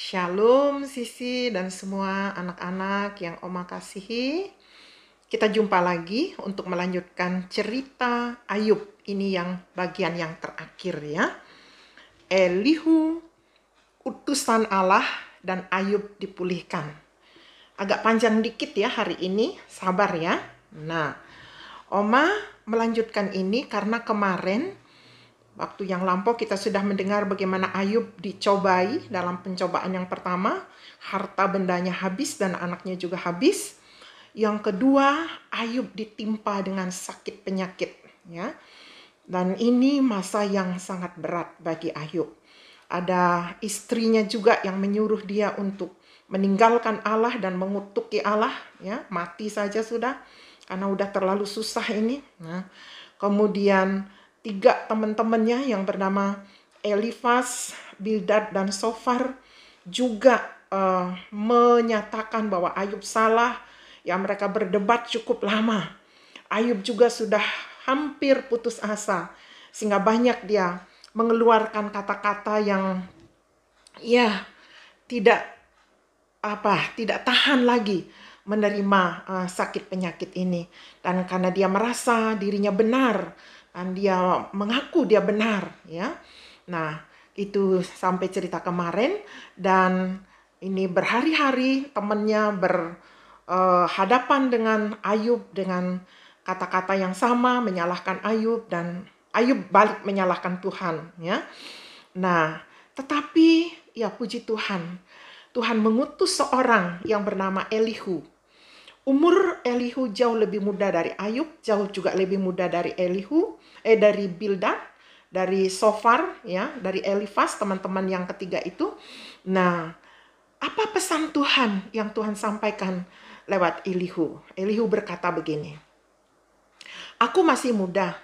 Shalom Sisi dan semua anak-anak yang Oma kasihi. Kita jumpa lagi untuk melanjutkan cerita Ayub. Ini yang bagian yang terakhir ya. Elihu, utusan Allah, dan Ayub dipulihkan. Agak panjang dikit ya hari ini, sabar ya. Nah, Oma melanjutkan ini karena kemarin waktu yang lampau kita sudah mendengar bagaimana Ayub dicobai dalam pencobaan yang pertama. Harta bendanya habis dan anaknya juga habis. Yang kedua, Ayub ditimpa dengan sakit penyakit. Ya. Dan ini masa yang sangat berat bagi Ayub. Ada istrinya juga yang menyuruh dia untuk meninggalkan Allah dan mengutuki Allah. Ya, mati saja sudah karena udah terlalu susah ini. Nah, kemudian 3 teman-temannya yang bernama Elifas, Bildad, dan Sofar juga menyatakan bahwa Ayub salah. Ya, mereka berdebat cukup lama. Ayub juga sudah hampir putus asa, sehingga banyak dia mengeluarkan kata-kata yang ya tidak tahan lagi menerima sakit penyakit ini. Dan karena dia merasa dirinya benar, dan dia mengaku dia benar ya. Nah, itu sampai cerita kemarin, dan ini berhari-hari temannya berhadapan dengan Ayub dengan kata-kata yang sama, menyalahkan Ayub, dan Ayub balik menyalahkan Tuhan ya. Nah, tetapi ya puji Tuhan, Tuhan mengutus seorang yang bernama Elihu. Umur Elihu jauh lebih muda dari Ayub, jauh juga lebih muda dari dari Bildad, dari Sofar, ya, dari Elifas, teman-teman yang ketiga itu. Nah, apa pesan Tuhan yang Tuhan sampaikan lewat Elihu? Elihu berkata begini, "Aku masih muda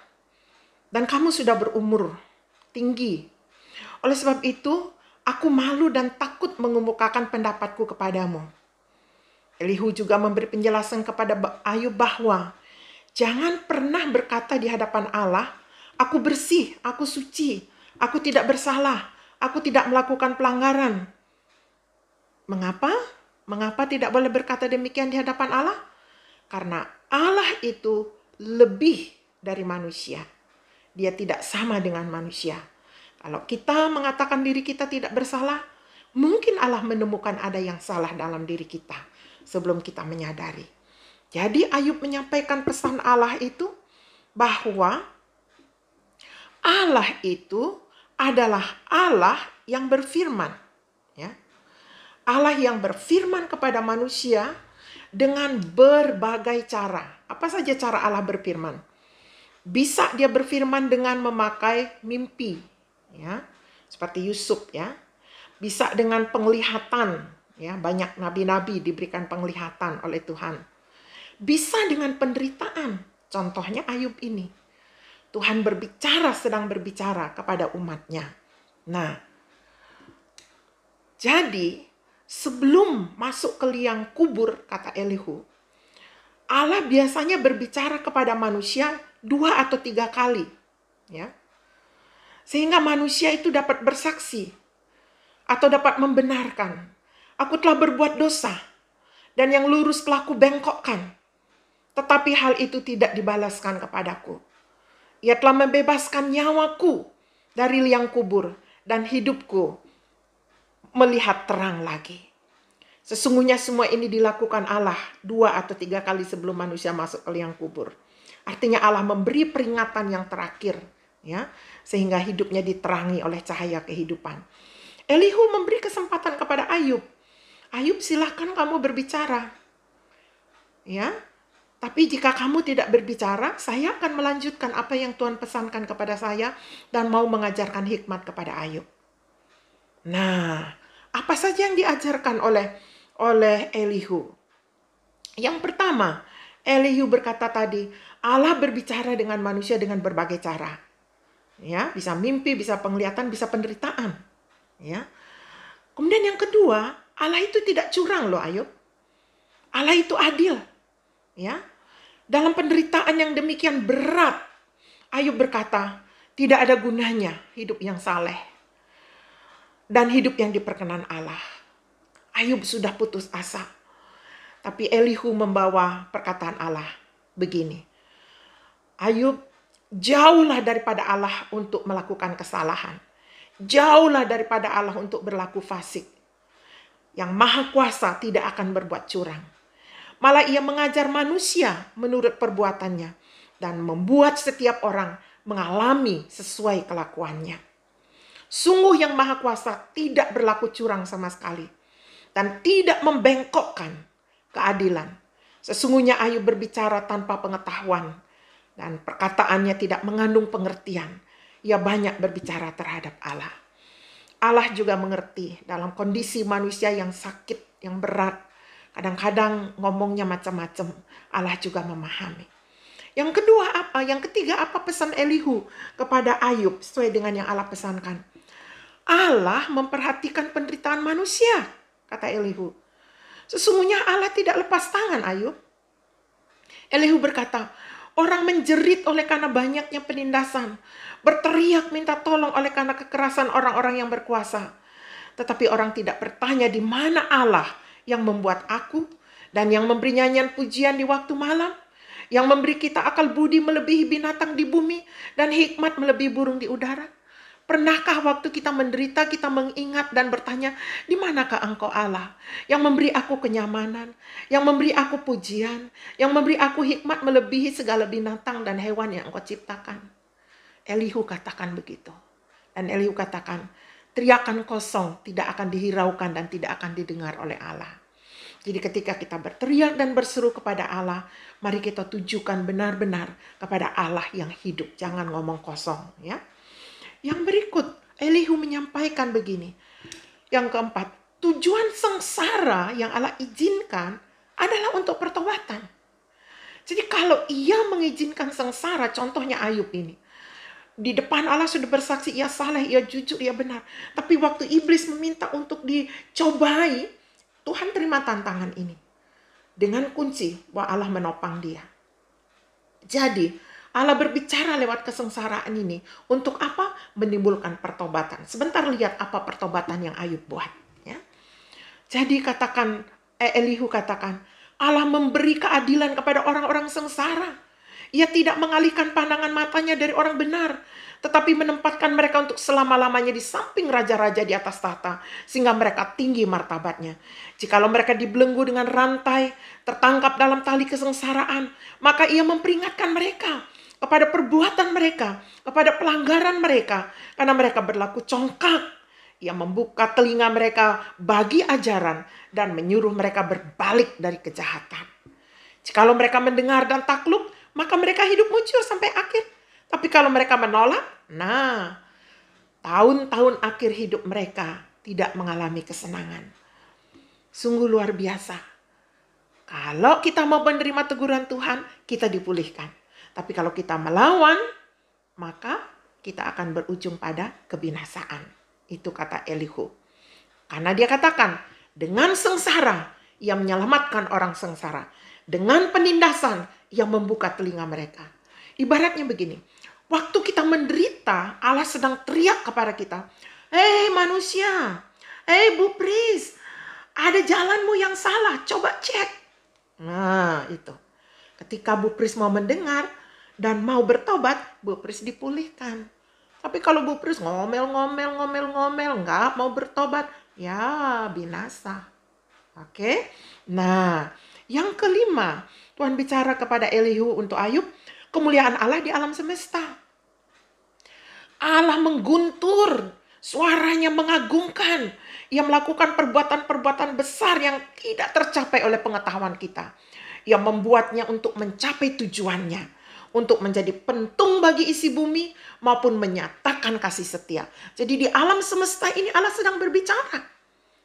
dan kamu sudah berumur tinggi. Oleh sebab itu, aku malu dan takut mengemukakan pendapatku kepadamu." Elihu juga memberi penjelasan kepada Ayub bahwa jangan pernah berkata di hadapan Allah, "Aku bersih, aku suci, aku tidak bersalah, aku tidak melakukan pelanggaran." Mengapa? Mengapa tidak boleh berkata demikian di hadapan Allah? Karena Allah itu lebih dari manusia. Dia tidak sama dengan manusia. Kalau kita mengatakan diri kita tidak bersalah, mungkin Allah menemukan ada yang salah dalam diri kita sebelum kita menyadari. Jadi Ayub menyampaikan pesan Allah itu bahwa Allah itu adalah Allah yang berfirman. Ya. Allah yang berfirman kepada manusia dengan berbagai cara. Apa saja cara Allah berfirman? Bisa dia berfirman dengan memakai mimpi, ya, seperti Yusuf, ya. Bisa dengan penglihatan, ya, banyak nabi-nabi diberikan penglihatan oleh Tuhan. Bisa dengan penderitaan, contohnya Ayub ini. Tuhan sedang berbicara kepada umatnya. Nah, jadi sebelum masuk ke liang kubur, kata Elihu, Allah biasanya berbicara kepada manusia 2 atau 3 kali. Ya. Sehingga manusia itu dapat bersaksi atau dapat membenarkan, "Aku telah berbuat dosa, dan yang lurus telah kubengkokkan. Tetapi hal itu tidak dibalaskan kepadaku. Ia telah membebaskan nyawaku dari liang kubur, dan hidupku melihat terang lagi." Sesungguhnya semua ini dilakukan Allah 2 atau 3 kali sebelum manusia masuk ke liang kubur. Artinya Allah memberi peringatan yang terakhir, ya, sehingga hidupnya diterangi oleh cahaya kehidupan. Elihu memberi kesempatan kepada Ayub. "Ayub, silahkan kamu berbicara. Ya, tapi jika kamu tidak berbicara, saya akan melanjutkan apa yang Tuhan pesankan kepada saya dan mau mengajarkan hikmat kepada Ayub." Nah, apa saja yang diajarkan oleh Elihu? Yang pertama, Elihu berkata tadi, Allah berbicara dengan manusia dengan berbagai cara. Ya, bisa mimpi, bisa penglihatan, bisa penderitaan. Ya. Kemudian yang kedua, Allah itu tidak curang loh, Ayub. Allah itu adil. Ya. Dalam penderitaan yang demikian berat, Ayub berkata, tidak ada gunanya hidup yang saleh dan hidup yang diperkenan Allah. Ayub sudah putus asa. Tapi Elihu membawa perkataan Allah begini. Ayub, jauhlah daripada Allah untuk melakukan kesalahan. Jauhlah daripada Allah untuk berlaku fasik. Yang Maha Kuasa tidak akan berbuat curang. Malah ia mengajar manusia menurut perbuatannya dan membuat setiap orang mengalami sesuai kelakuannya. Sungguh yang Maha Kuasa tidak berlaku curang sama sekali dan tidak membengkokkan keadilan. Sesungguhnya Ayub berbicara tanpa pengetahuan dan perkataannya tidak mengandung pengertian. Ia banyak berbicara terhadap Allah. Allah juga mengerti dalam kondisi manusia yang sakit, yang berat. Kadang-kadang ngomongnya macam-macam. Allah juga memahami. Yang kedua apa? Yang ketiga apa pesan Elihu kepada Ayub sesuai dengan yang Allah pesankan? Allah memperhatikan penderitaan manusia, kata Elihu. Sesungguhnya Allah tidak lepas tangan Ayub. Elihu berkata, orang menjerit oleh karena banyaknya penindasan, berteriak minta tolong oleh karena kekerasan orang-orang yang berkuasa. Tetapi orang tidak bertanya di mana Allah yang membuat aku dan yang memberi nyanyian pujian di waktu malam, yang memberi kita akal budi melebihi binatang di bumi dan hikmat melebihi burung di udara. Pernahkah waktu kita menderita, kita mengingat dan bertanya, di manakah Engkau Allah yang memberi aku kenyamanan, yang memberi aku pujian, yang memberi aku hikmat melebihi segala binatang dan hewan yang Engkau ciptakan? Elihu katakan begitu. Dan Elihu katakan, teriakan kosong tidak akan dihiraukan dan tidak akan didengar oleh Allah. Jadi ketika kita berteriak dan berseru kepada Allah, mari kita tujukan benar-benar kepada Allah yang hidup. Jangan ngomong kosong, ya. Yang berikut, Elihu menyampaikan begini. Yang keempat, tujuan sengsara yang Allah izinkan adalah untuk pertobatan. Jadi kalau ia mengizinkan sengsara, contohnya Ayub ini. Di depan Allah sudah bersaksi, ia saleh, ia jujur, ia benar. Tapi waktu iblis meminta untuk dicobai, Tuhan terima tantangan ini. Dengan kunci bahwa Allah menopang dia. Jadi, Allah berbicara lewat kesengsaraan ini. Untuk apa? Menimbulkan pertobatan. Sebentar lihat apa pertobatan yang Ayub buat. Ya. Jadi Elihu katakan, Allah memberi keadilan kepada orang-orang sengsara. Ia tidak mengalihkan pandangan matanya dari orang benar, tetapi menempatkan mereka untuk selama-lamanya di samping raja-raja di atas tahta, sehingga mereka tinggi martabatnya. Jikalau mereka dibelenggu dengan rantai, tertangkap dalam tali kesengsaraan, maka ia memperingatkan mereka kepada perbuatan mereka, kepada pelanggaran mereka, karena mereka berlaku congkak. Ia membuka telinga mereka bagi ajaran dan menyuruh mereka berbalik dari kejahatan. Jikalau mereka mendengar dan takluk, maka mereka hidup mujur sampai akhir. Tapi kalau mereka menolak, tahun-tahun akhir hidup mereka tidak mengalami kesenangan. Sungguh luar biasa. Kalau kita mau menerima teguran Tuhan, kita dipulihkan. Tapi kalau kita melawan, maka kita akan berujung pada kebinasaan. Itu kata Elihu. Karena dia katakan, dengan sengsara, ia menyelamatkan orang sengsara. Dengan penindasan, ia membuka telinga mereka. Ibaratnya begini, waktu kita menderita, Allah sedang teriak kepada kita, hei manusia, hei Bu Pris, ada jalanmu yang salah, coba cek. Nah itu. Ketika Bu Pris mau mendengar dan mau bertobat, Bu Pris dipulihkan. Tapi kalau Bu Pris ngomel, nggak mau bertobat, ya binasa. Oke? Nah, yang kelima, Tuhan bicara kepada Elihu untuk Ayub, kemuliaan Allah di alam semesta. Allah mengguntur, suaranya mengagumkan. Ia melakukan perbuatan-perbuatan besar yang tidak tercapai oleh pengetahuan kita. Ia membuatnya untuk mencapai tujuannya, untuk menjadi pentung bagi isi bumi maupun menyatakan kasih setia. Jadi di alam semesta ini Allah sedang berbicara.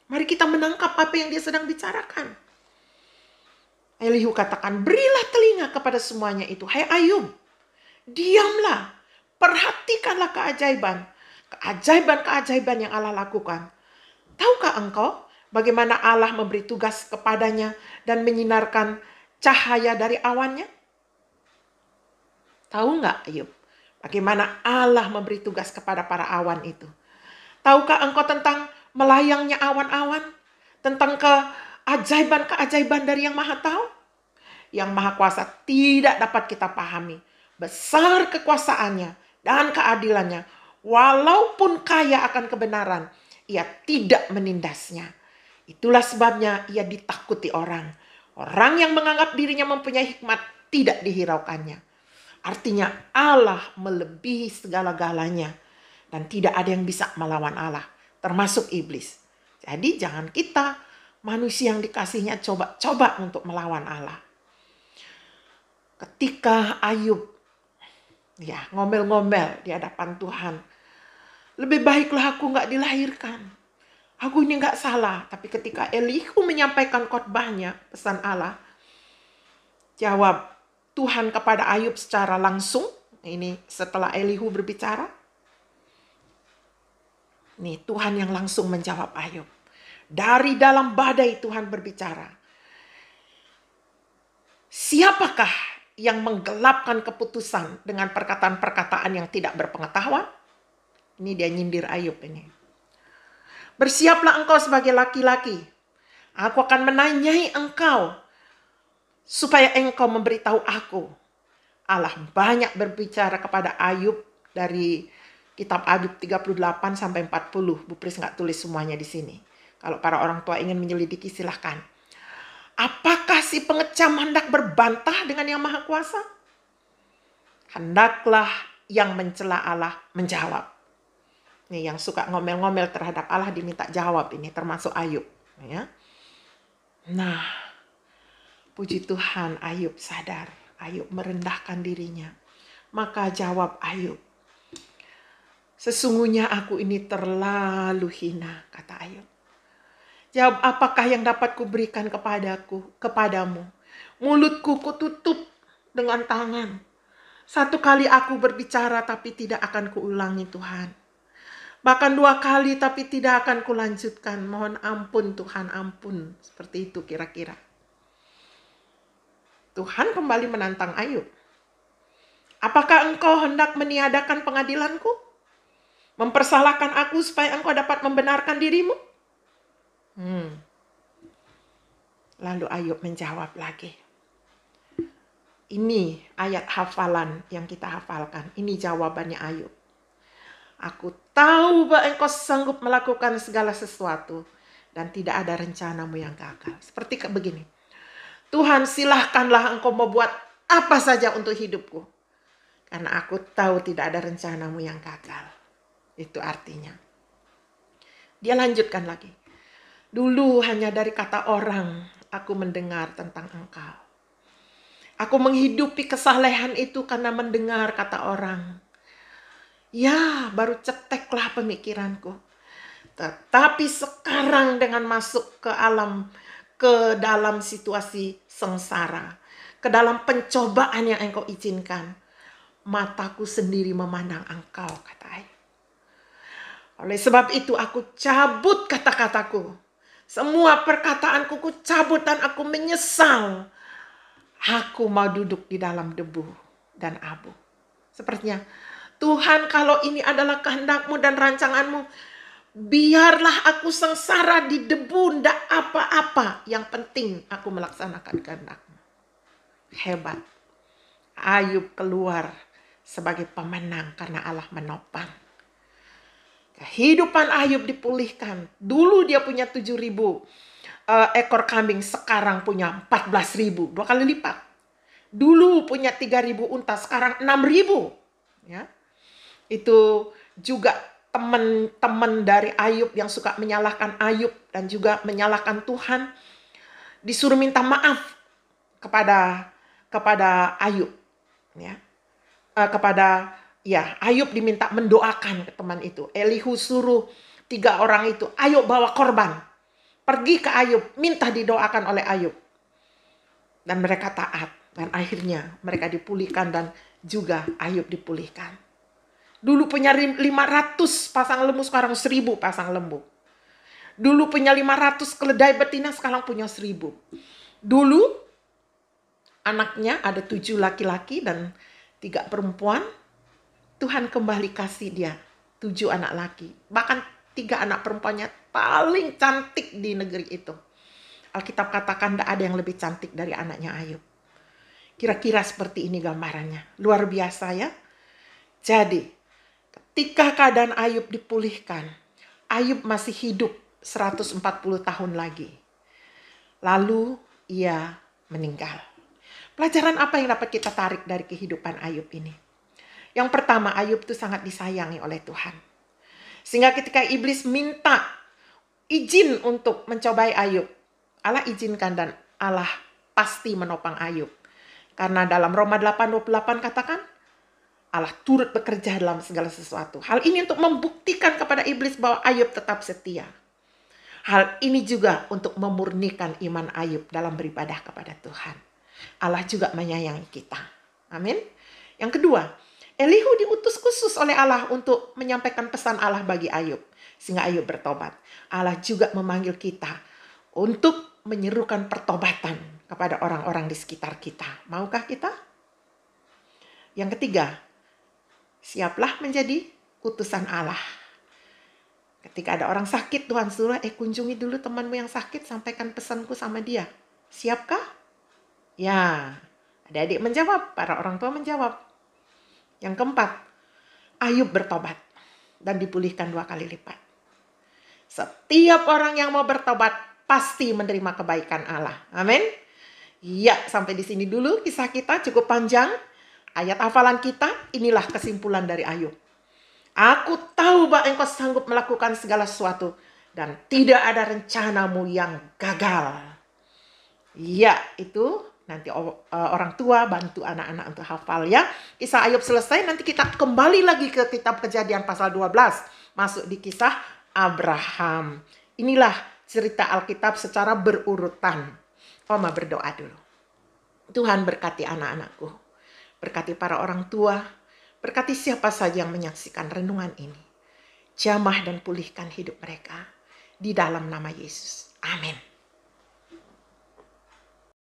Mari kita menangkap apa yang dia sedang bicarakan. Elihu katakan, berilah telinga kepada semuanya itu. Hai Ayub, diamlah, perhatikanlah keajaiban yang Allah lakukan. Tahukah engkau bagaimana Allah memberi tugas kepadanya dan menyinarkan cahaya dari awannya? Tahu nggak Ayub? Bagaimana Allah memberi tugas kepada para awan itu? Tahukah engkau tentang melayangnya awan-awan? tentang keajaiban-keajaiban dari Yang Maha Tahu, Yang Maha Kuasa tidak dapat kita pahami. Besar kekuasaannya dan keadilannya. Walaupun kaya akan kebenaran, ia tidak menindasnya. Itulah sebabnya ia ditakuti orang. Orang yang menganggap dirinya mempunyai hikmat tidak dihiraukannya. Artinya Allah melebihi segala-galanya. Dan tidak ada yang bisa melawan Allah, termasuk iblis. Jadi jangan kita manusia yang dikasihnya coba-coba untuk melawan Allah. Ketika Ayub ngomel-ngomel di hadapan Tuhan, lebih baiklah aku gak dilahirkan. Aku ini gak salah. Tapi ketika Elihu menyampaikan khotbahnya, pesan Allah, jawab Tuhan kepada Ayub secara langsung. Ini setelah Elihu berbicara. Nih Tuhan yang langsung menjawab Ayub. Dari dalam badai Tuhan berbicara. Siapakah yang menggelapkan keputusan dengan perkataan-perkataan yang tidak berpengetahuan? Ini dia nyindir Ayub ini. Bersiaplah engkau sebagai laki-laki. Aku akan menanyai engkau supaya engkau memberitahu aku. Allah banyak berbicara kepada Ayub dari kitab Ayub 38 sampai 40. Bu Pris nggak tulis semuanya di sini. Kalau para orang tua ingin menyelidiki silahkan. Apakah si pengecam hendak berbantah dengan Yang Maha Kuasa? Hendaklah yang mencela Allah menjawab. Nih yang suka ngomel-ngomel terhadap Allah diminta jawab ini, termasuk Ayub. Ya. Nah, puji Tuhan Ayub sadar. Ayub merendahkan dirinya. Maka jawab Ayub. Sesungguhnya aku ini terlalu hina, kata Ayub. Jawab, apakah yang dapat kuberikan kepadamu? Mulutku kututup dengan tangan. Satu kali aku berbicara tapi tidak akan kuulangi Tuhan. Bahkan 2 kali tapi tidak akan kulanjutkan. Mohon ampun Tuhan, ampun. Seperti itu kira-kira. Tuhan kembali menantang Ayub. Apakah engkau hendak meniadakan pengadilanku? Mempersalahkan aku supaya engkau dapat membenarkan dirimu? Lalu Ayub menjawab lagi. Ini ayat hafalan yang kita hafalkan. Ini jawabannya Ayub. Aku tahu bahwa engkau sanggup melakukan segala sesuatu dan tidak ada rencanamu yang gagal. Seperti begini. Tuhan, silahkanlah engkau mau buat apa saja untuk hidupku. Karena aku tahu tidak ada rencanamu yang gagal. Itu artinya. Dia lanjutkan lagi. Dulu hanya dari kata orang aku mendengar tentang engkau. Aku menghidupi kesalehan itu karena mendengar kata orang. Ya, baru ceteklah pemikiranku. Tetapi sekarang dengan masuk ke dalam situasi sengsara, ke dalam pencobaan yang engkau izinkan, mataku sendiri memandang engkau, kata Ayub. Oleh sebab itu aku cabut kata-kataku. Semua perkataanku ku cabut dan aku menyesal. Aku mau duduk di dalam debu dan abu. Sepertinya, Tuhan, kalau ini adalah kehendak-Mu dan rancangan-Mu, biarlah aku sengsara di debu, ndak apa-apa. Yang penting aku melaksanakan kehendak-Mu. Hebat. Ayub keluar sebagai pemenang karena Allah menopang. Kehidupan Ayub dipulihkan. Dulu dia punya 7.000 ekor kambing, sekarang punya 14.000, 2 kali lipat. Dulu punya 3.000 unta, sekarang 6.000. Ya. Itu juga teman-teman dari Ayub yang suka menyalahkan Ayub dan juga menyalahkan Tuhan, disuruh minta maaf kepada Ayub. Ya. Ayub diminta mendoakan ke teman itu. Elihu suruh 3 orang itu, ayo bawa korban. Pergi ke Ayub, minta didoakan oleh Ayub. Dan mereka taat. Dan akhirnya mereka dipulihkan dan juga Ayub dipulihkan. Dulu punya 500 pasang lembu, sekarang 1.000 pasang lembu. Dulu punya 500 keledai betina, sekarang punya 1.000. Dulu anaknya ada 7 laki-laki dan 3 perempuan. Tuhan kembali kasih dia 7 anak laki. Bahkan 3 anak perempuannya paling cantik di negeri itu. Alkitab katakan tidak ada yang lebih cantik dari anaknya Ayub. Kira-kira seperti ini gambarannya. Luar biasa ya. Jadi, ketika keadaan Ayub dipulihkan, Ayub masih hidup 140 tahun lagi. Lalu ia meninggal. Pelajaran apa yang dapat kita tarik dari kehidupan Ayub ini? Yang pertama, Ayub itu sangat disayangi oleh Tuhan. Sehingga ketika iblis minta izin untuk mencobai Ayub, Allah izinkan dan Allah pasti menopang Ayub. Karena dalam Roma 8:28 katakan, Allah turut bekerja dalam segala sesuatu. Hal ini untuk membuktikan kepada iblis bahwa Ayub tetap setia. Hal ini juga untuk memurnikan iman Ayub dalam beribadah kepada Tuhan. Allah juga menyayangi kita. Amin. Yang kedua, Elihu diutus khusus oleh Allah untuk menyampaikan pesan Allah bagi Ayub. Sehingga Ayub bertobat. Allah juga memanggil kita untuk menyerukan pertobatan kepada orang-orang di sekitar kita. Maukah kita? Yang ketiga, siaplah menjadi utusan Allah. Ketika ada orang sakit, Tuhan suruh, kunjungi dulu temanmu yang sakit, sampaikan pesanku sama dia. Siapkah? Ya, adik-adik menjawab, para orang tua menjawab. Yang keempat, Ayub bertobat dan dipulihkan 2 kali lipat. Setiap orang yang mau bertobat pasti menerima kebaikan Allah. Amin. Ya, sampai di sini dulu kisah kita, cukup panjang. Ayat hafalan kita, inilah kesimpulan dari Ayub. Aku tahu bahwa engkau sanggup melakukan segala sesuatu dan tidak ada rencanamu yang gagal. Ya, itu nanti orang tua bantu anak-anak untuk hafal ya. Kisah Ayub selesai, nanti kita kembali lagi ke kitab Kejadian pasal 12. Masuk di kisah Abraham. Inilah cerita Alkitab secara berurutan. Oma berdoa dulu. Tuhan berkati anak-anakku. Berkati para orang tua. Berkati siapa saja yang menyaksikan renungan ini. Jamah dan pulihkan hidup mereka. Di dalam nama Yesus. Amin.